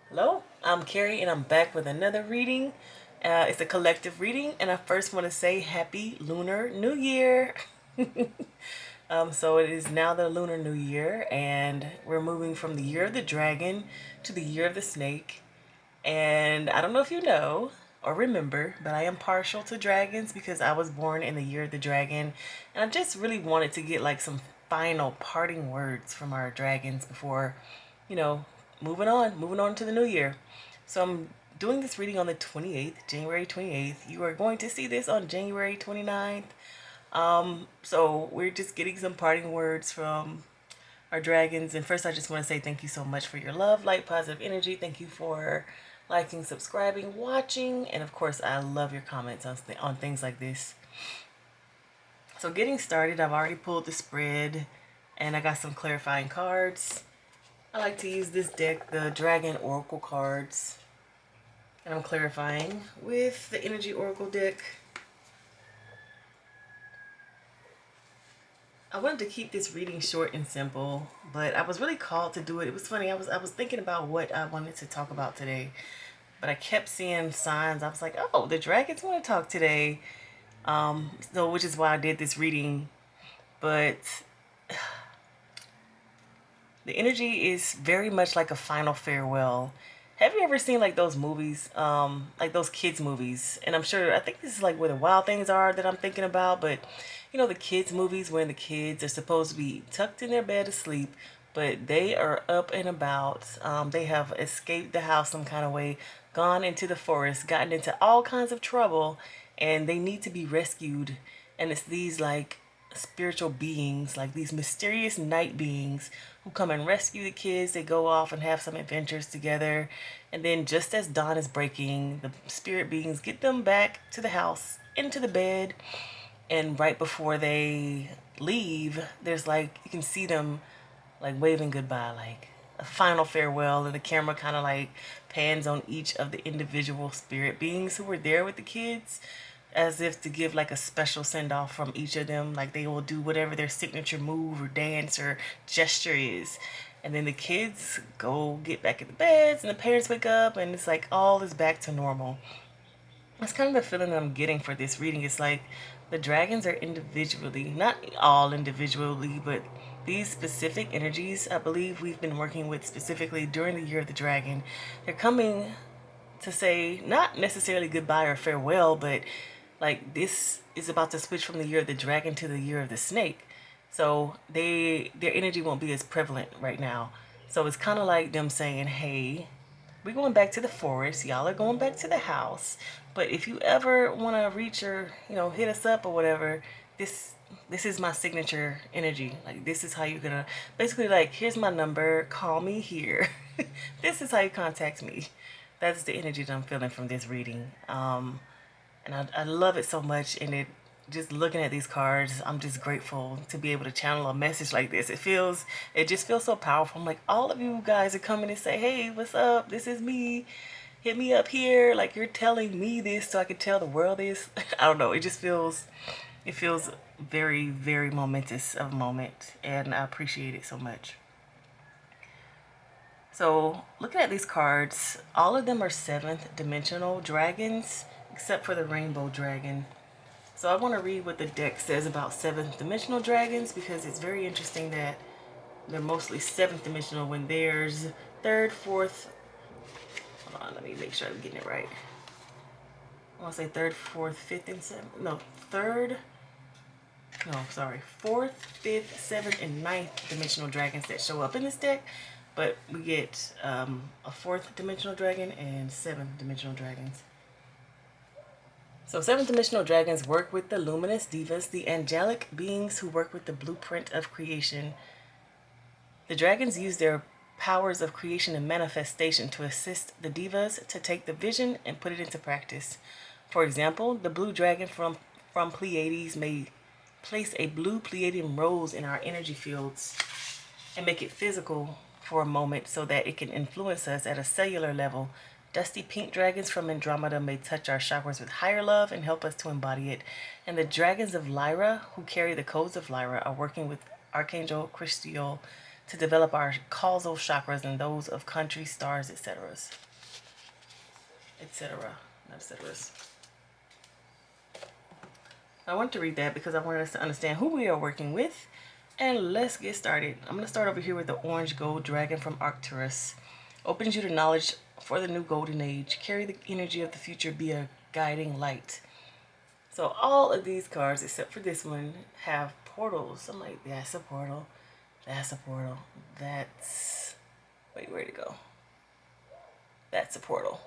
Hello, I'm Carrie and I'm back with another reading. It's a collective reading, and I first want to say Happy Lunar New Year. So it is now the Lunar New Year, and we're moving from the Year of the Dragon to the Year of the Snake. And I don't know if you know or remember, but I am partial to dragons because I was born in the Year of the Dragon, and I just really wanted to get like some final parting words from our dragons before, you know, moving on to the new year. So I'm doing this reading on the 28th, January 28th. You are going to see this on January 29th. So we're just getting some parting words from our dragons. And first, I just want to say thank you so much for your love, light, positive energy. Thank you for liking, subscribing, watching, and of course, I love your comments on things like this. So getting started, I've already pulled the spread, and I got some clarifying cards. I like to use this deck, the Dragon Oracle cards, and I'm clarifying with the Energy Oracle deck. I wanted to keep this reading short and simple, but I was really called to do it. It was funny. I was thinking about what I wanted to talk about today, but I kept seeing signs. I was like, oh, the dragons want to talk today. So which is why I did this reading. But the energy is very much like a final farewell. Have you ever seen like those movies, like those kids movies? And I'm sure, I think this is like where the wild things are that I'm thinking about. But you know, the kids movies when the kids are supposed to be tucked in their bed asleep, but they are up and about. They have escaped the house some kind of way, gone into the forest, gotten into all kinds of trouble, and they need to be rescued. And it's these like spiritual beings, like these mysterious night beings who come and rescue the kids. They go off and have some adventures together. And then just as dawn is breaking, the spirit beings get them back to the house, into the bed. And right before they leave, there's like, you can see them like waving goodbye, like a final farewell. And the camera kind of like pans on each of the individual spirit beings who were there with the kids, as if to give like a special send off from each of them. Like they will do whatever their signature move or dance or gesture is. And then the kids go get back in the beds, and the parents wake up, and it's like all is back to normal. That's kind of the feeling that I'm getting for this reading. It's like the dragons are individually, not all individually, but these specific energies I believe we've been working with specifically during the year of the dragon. They're coming to say not necessarily goodbye or farewell, but like this is about to switch from the year of the dragon to the year of the snake. So their energy won't be as prevalent right now. So it's kind of like them saying, "Hey, we're going back to the forest. Y'all are going back to the house. But if you ever want to reach or, hit us up or whatever, this this is my signature energy. Like this is how you're gonna basically like here's my number. Call me here. This is how you contact me." That's the energy that I'm feeling from this reading. And I love it so much. And it just looking at these cards, I'm just grateful to be able to channel a message like this. It just feels so powerful. I'm like, all of you guys are coming to say, hey, what's up? This is me. Hit me up here. Like you're telling me this so I can tell the world this. I don't know. It feels very, very momentous of a moment. And I appreciate it so much. So looking at these cards, all of them are seventh dimensional dragons, except for the rainbow dragon. So I want to read what the deck says about seventh dimensional dragons because it's very interesting that they're mostly seventh dimensional when there's third, fourth. Hold on, let me make sure I'm getting it right. I want to say third, fourth, fifth, and seventh. No, third. No, sorry. Fourth, fifth, seventh, and ninth dimensional dragons that show up in this deck. But we get a fourth dimensional dragon and seventh dimensional dragons. So seventh dimensional dragons work with the luminous divas, the angelic beings who work with the blueprint of creation. The dragons use their powers of creation and manifestation to assist the divas to take the vision and put it into practice. For example, the blue dragon from Pleiades may place a blue Pleiadian rose in our energy fields and make it physical for a moment so that it can influence us at a cellular level. Dusty pink dragons from Andromeda may touch our chakras with higher love and help us to embody it. And the dragons of Lyra, who carry the codes of Lyra, are working with Archangel Christiel to develop our causal chakras and those of country, stars, etc. etc. Not etc. I want to read that because I wanted us to understand who we are working with. And let's get started. I'm going to start over here with the orange gold dragon from Arcturus. Opens you to knowledge for the new golden age. Carry the energy of the future, be a guiding light. So all of these cards, except for this one, have portals. I'm like, that's a portal. That's a portal. That's... Wait, where'd it go? That's a portal.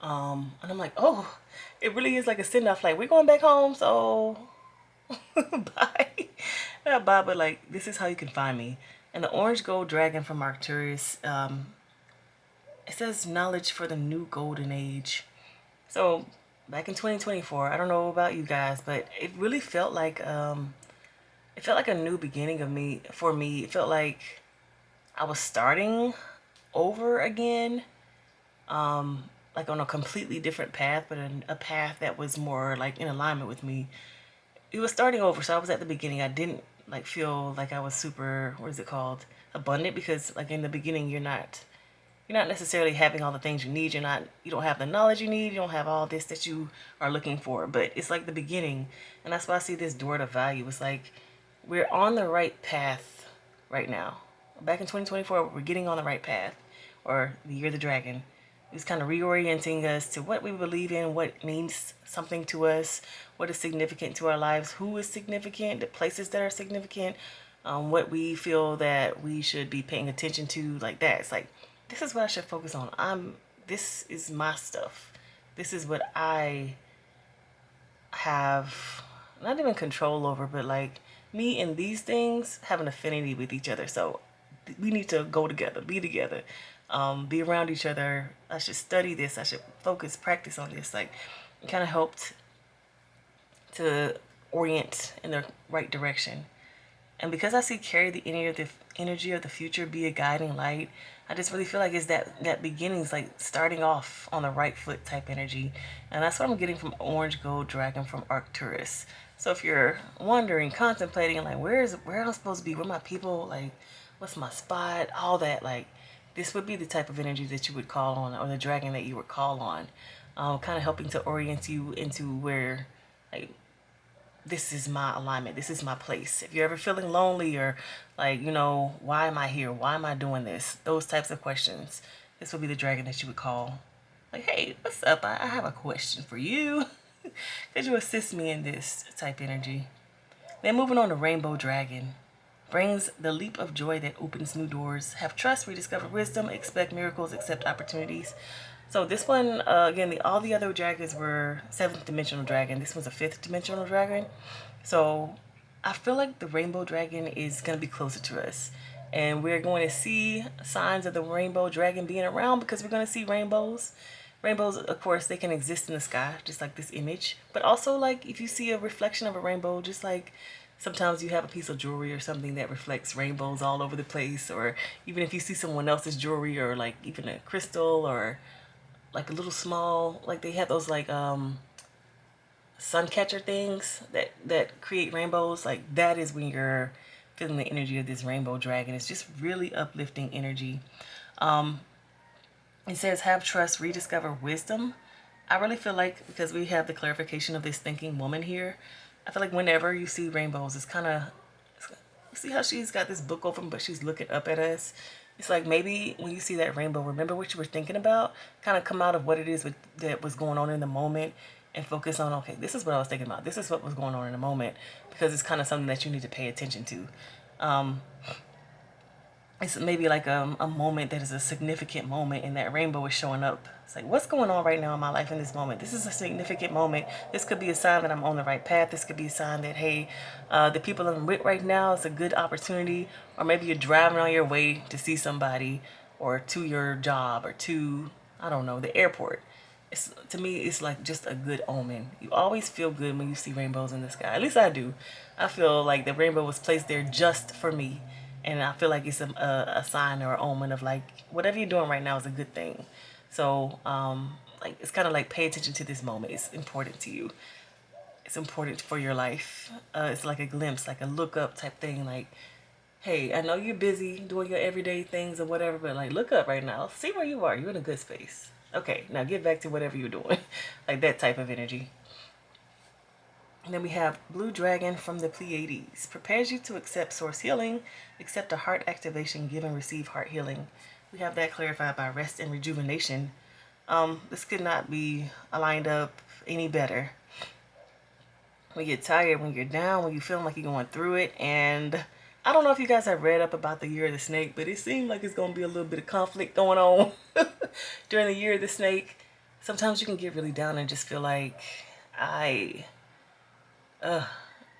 And I'm like, oh, it really is like a send-off. Like, we're going back home, so bye. Not bye, but like, this is how you can find me. And the orange gold dragon from Arcturus, it says knowledge for the new golden age. So back in 2024, I don't know about you guys, but it really felt like a new beginning of me for me. It felt like I was starting over again. Like on a completely different path, but a path that was more like in alignment with me. It was starting over, so I was at the beginning. I didn't like feel like I was super, what is it called, abundant, because like in the beginning you're not necessarily having all the things you need. You don't have the knowledge you need. You don't have all this that you are looking for. But it's like the beginning, and that's why I see this door to value. It's like we're on the right path right now. Back in 2024, we're getting on the right path, or the year of the dragon. It's kind of reorienting us to what we believe in, what means something to us, what is significant to our lives, who is significant, the places that are significant, what we feel that we should be paying attention to, like that. It's like, this is what I should focus on. This is my stuff. This is what I have, not even control over, but like me and these things have an affinity with each other. So we need to go together, be together, be around each other. I should study this. I should focus, practice on this. Like, it kind of helped to orient in the right direction. And because I see carry the energy of the future, be a guiding light, I just really feel like it's that beginning's like starting off on the right foot type energy. And that's what I'm getting from Orange Gold Dragon from Arcturus. So if you're wondering, contemplating, like where I'm supposed to be, where my people, like what's my spot, all that, like this would be the type of energy that you would call on, or the dragon that you would call on. Kind of helping to orient you into where, like, this is my alignment, this is my place. If you're ever feeling lonely, or like, why am I here, why am I doing this, those types of questions, this would be the dragon that you would call. Like, hey, what's up, I have a question for you. Could you assist me in this type energy? Then moving on to Rainbow Dragon. Brings the leap of joy that opens new doors. Have trust, rediscover wisdom, expect miracles, accept opportunities. So this one, again, all the other dragons were 7th dimensional dragon. This one's a 5th dimensional dragon. So I feel like the rainbow dragon is going to be closer to us. And we're going to see signs of the rainbow dragon being around, because we're going to see rainbows. Rainbows, of course, they can exist in the sky, just like this image. But also, like, if you see a reflection of a rainbow, just like sometimes you have a piece of jewelry or something that reflects rainbows all over the place. Or even if you see someone else's jewelry, or like even a crystal, or like a little small, like they have those like sun catcher things that create rainbows. Like, that is when you're feeling the energy of this rainbow dragon. It's just really uplifting energy. It says have trust, rediscover wisdom. I really feel like, because we have the clarification of this thinking woman here, I feel like whenever you see rainbows, it's kind of, see how she's got this book open, but she's looking up at us. It's like, maybe when you see that rainbow, remember what you were thinking about, kind of come out of what it is that was going on in the moment, and focus on, okay, this is what I was thinking about. This is what was going on in the moment, because it's kind of something that you need to pay attention to. It's maybe like a moment that is a significant moment, and that rainbow is showing up. It's like, what's going on right now in my life in this moment? This is a significant moment. This could be a sign that I'm on the right path. This could be a sign that, hey, the people I'm with right now is a good opportunity. Or maybe you're driving on your way to see somebody, or to your job, or to, I don't know, the airport. To me, it's like just a good omen. You always feel good when you see rainbows in the sky. At least I do. I feel like the rainbow was placed there just for me. And I feel like it's a sign or an omen of, like, whatever you're doing right now is a good thing. So, like, it's kind of like, pay attention to this moment. It's important to you. It's important for your life. It's like a glimpse, like a look up type thing. Like, hey, I know you're busy doing your everyday things or whatever, but like look up right now. See where you are. You're in a good space. Okay, now get back to whatever you're doing. Like that type of energy. And then we have Blue Dragon from the Pleiades. Prepares you to accept source healing, accept a heart activation, give and receive heart healing. We have that clarified by rest and rejuvenation. This could not be aligned up any better. When you're tired, when you're down, when you feel like you're going through it. And I don't know if you guys have read up about the year of the snake, but it seemed like it's going to be a little bit of conflict going on during the year of the snake. Sometimes you can get really down and just feel like I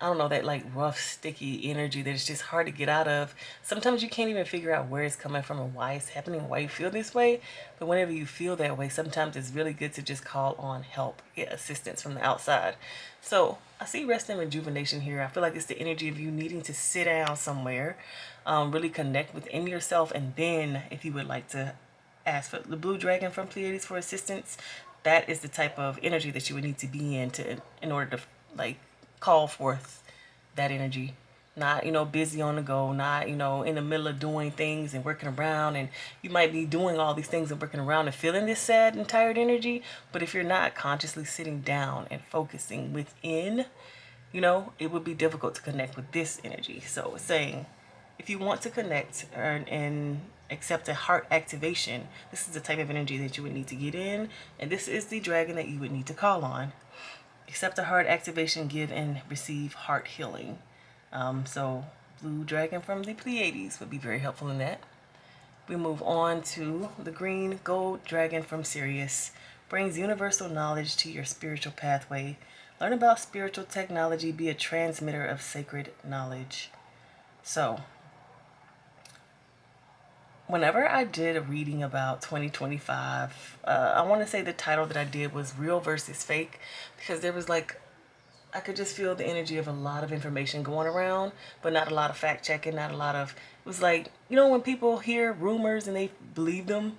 I don't know, that like rough, sticky energy that it's just hard to get out of. Sometimes you can't even figure out where it's coming from and why it's happening, why you feel this way. But whenever you feel that way, sometimes it's really good to just call on help, get assistance from the outside. So I see rest and rejuvenation here. I feel like it's the energy of you needing to sit down somewhere, really connect within yourself. And then if you would like to ask for the blue dragon from Pleiades for assistance, that is the type of energy that you would need to be in order to like call forth that energy. Not, busy on the go, not, in the middle of doing things and working around. And you might be doing all these things and working around and feeling this sad and tired energy. But if you're not consciously sitting down and focusing within, it would be difficult to connect with this energy. So it's saying if you want to connect and accept a heart activation, this is the type of energy that you would need to get in. And this is the dragon that you would need to call on. Accept a heart activation, give and receive heart healing. So blue dragon from the Pleiades would be very helpful in that. We move on to the green gold dragon from Sirius. Brings universal knowledge to your spiritual pathway. Learn about spiritual technology. Be a transmitter of sacred knowledge. So whenever I did a reading about 2025, I want to say the title that I did was Real versus Fake, because there was like, I could just feel the energy of a lot of information going around, but not a lot of fact checking, not a lot of, it was like, when people hear rumors and they believe them,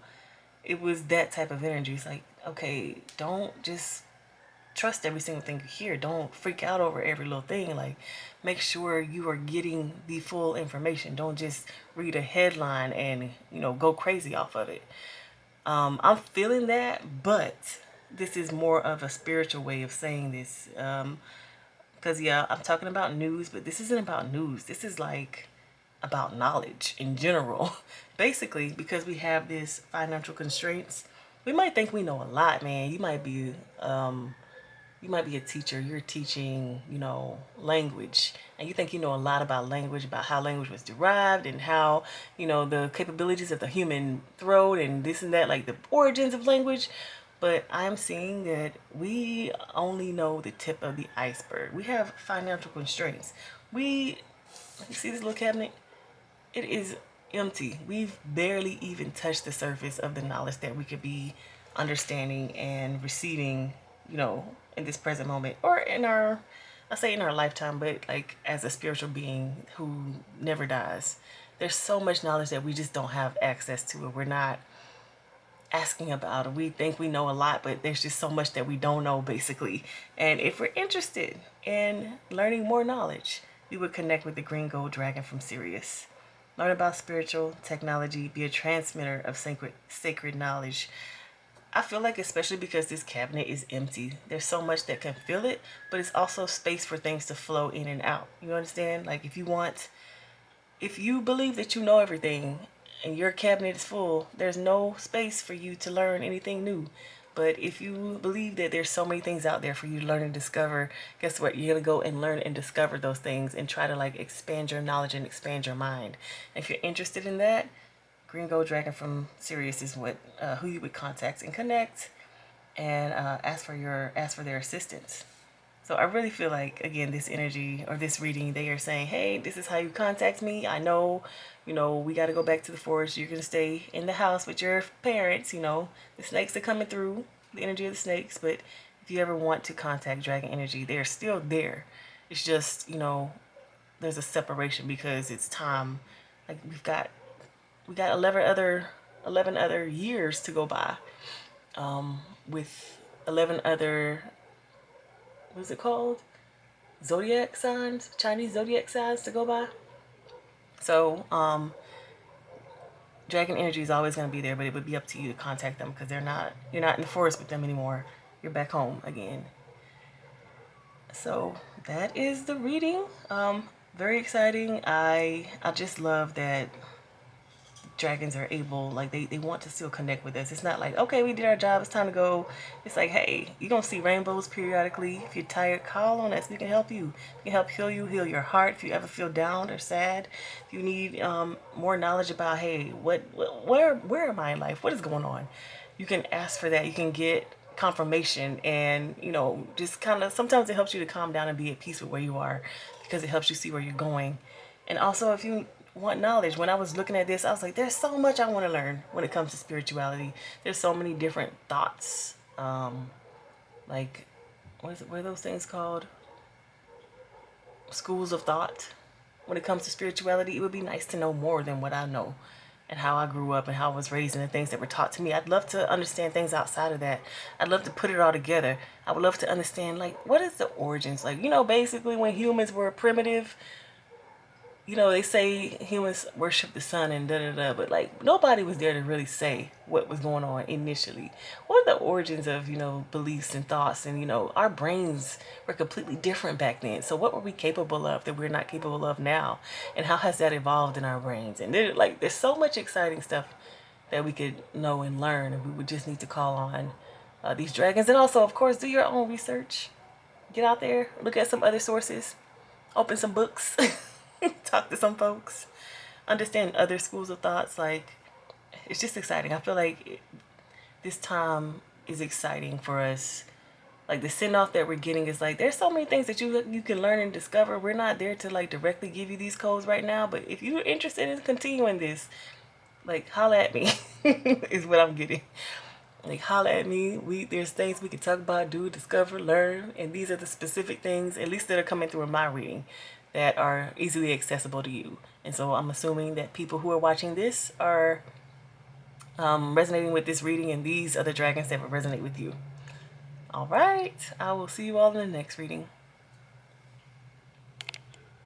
it was that type of energy. It's like, okay, don't just trust every single thing you hear. Don't freak out over every little thing. Like, make sure you are getting the full information. Don't just read a headline and, go crazy off of it. I'm feeling that, but this is more of a spiritual way of saying this. Because, yeah, I'm talking about news, but this isn't about news. This is like about knowledge in general. Basically, because we have this financial constraints, we might think we know a lot, man. You might be a teacher. You're teaching, language, and you think you know a lot about language, about how language was derived and how, the capabilities of the human throat and this and that, like the origins of language. But I'm seeing that we only know the tip of the iceberg. We have financial constraints. You see this little cabinet? It is empty. We've barely even touched the surface of the knowledge that we could be understanding and receiving, in this present moment or I say in our lifetime, but like as a spiritual being who never dies. There's so much knowledge that we just don't have access to, or we're not asking about it. We think we know a lot, but there's just so much that we don't know, basically. And if we're interested in learning more knowledge, we would connect with the green gold dragon from Sirius. Learn about spiritual technology, be a transmitter of sacred knowledge. I feel like, especially because this cabinet is empty, there's so much that can fill it, but it's also space for things to flow in and out. You understand? Like if you believe that you know everything and your cabinet is full, there's no space for you to learn anything new. But if you believe that there's so many things out there for you to learn and discover, guess what? You're going to go and learn and discover those things and try to like expand your knowledge and expand your mind. And if you're interested in that, Green Gold Dragon from Sirius is who you would contact and connect and ask for their assistance. So I really feel like, again, this energy or this reading, they are saying, hey, this is how you contact me. I know, we got to go back to the forest. You're going to stay in the house with your parents. The snakes are coming through, the energy of the snakes. But if you ever want to contact dragon energy, they're still there. It's just, there's a separation because it's time. Like we got 11 other years to go by, with 11 other, what's it called? Zodiac signs, Chinese zodiac signs to go by. So, dragon energy is always going to be there, but it would be up to you to contact them because you're not in the forest with them anymore. You're back home again. So that is the reading. Very exciting. I just love that dragons are able, like they want to still connect with us. It's not like, okay, we did our job, it's time to go. It's like, hey, you're gonna see rainbows periodically. If you're tired, call on us. We can help you. We can help heal you, heal your heart. If you ever feel down or sad, if you need more knowledge about, hey, where am I in life, what is going on, you can ask for that. You can get confirmation, and just kind of, sometimes it helps you to calm down and be at peace with where you are, because it helps you see where you're going. And also, if you want knowledge, when I was looking at this, I was like, there's so much I want to learn when it comes to spirituality. There's so many different thoughts. Like, what are those things called? Schools of thought. When it comes to spirituality, it would be nice to know more than what I know, and how I grew up and how I was raised and the things that were taught to me. I'd love to understand things outside of that. I'd love to put it all together. I would love to understand, like, what is the origins? Like, basically when humans were primitive, they say humans worship the sun and da da da, but like nobody was there to really say what was going on initially. What are the origins of, beliefs and thoughts? And, our brains were completely different back then. So what were we capable of that we're not capable of now? And how has that evolved in our brains? And there's so much exciting stuff that we could know and learn, and we would just need to call on these dragons. And also, of course, do your own research. Get out there, look at some other sources, open some books. Talk to some folks, understand other schools of thoughts. Like, it's just exciting. I feel like this time is exciting for us. Like, the send off that we're getting is like, there's so many things that you can learn and discover. We're not there to like directly give you these codes right now, but if you're interested in continuing this, like, holla at me. Is what I'm getting. Like, holla at me. There's things we can talk about, do, discover, learn, and these are the specific things, at least that are coming through in my reading, that are easily accessible to you. And so I'm assuming that people who are watching this are resonating with this reading, and these are the dragons that will resonate with you. All right, I will see you all in the next reading.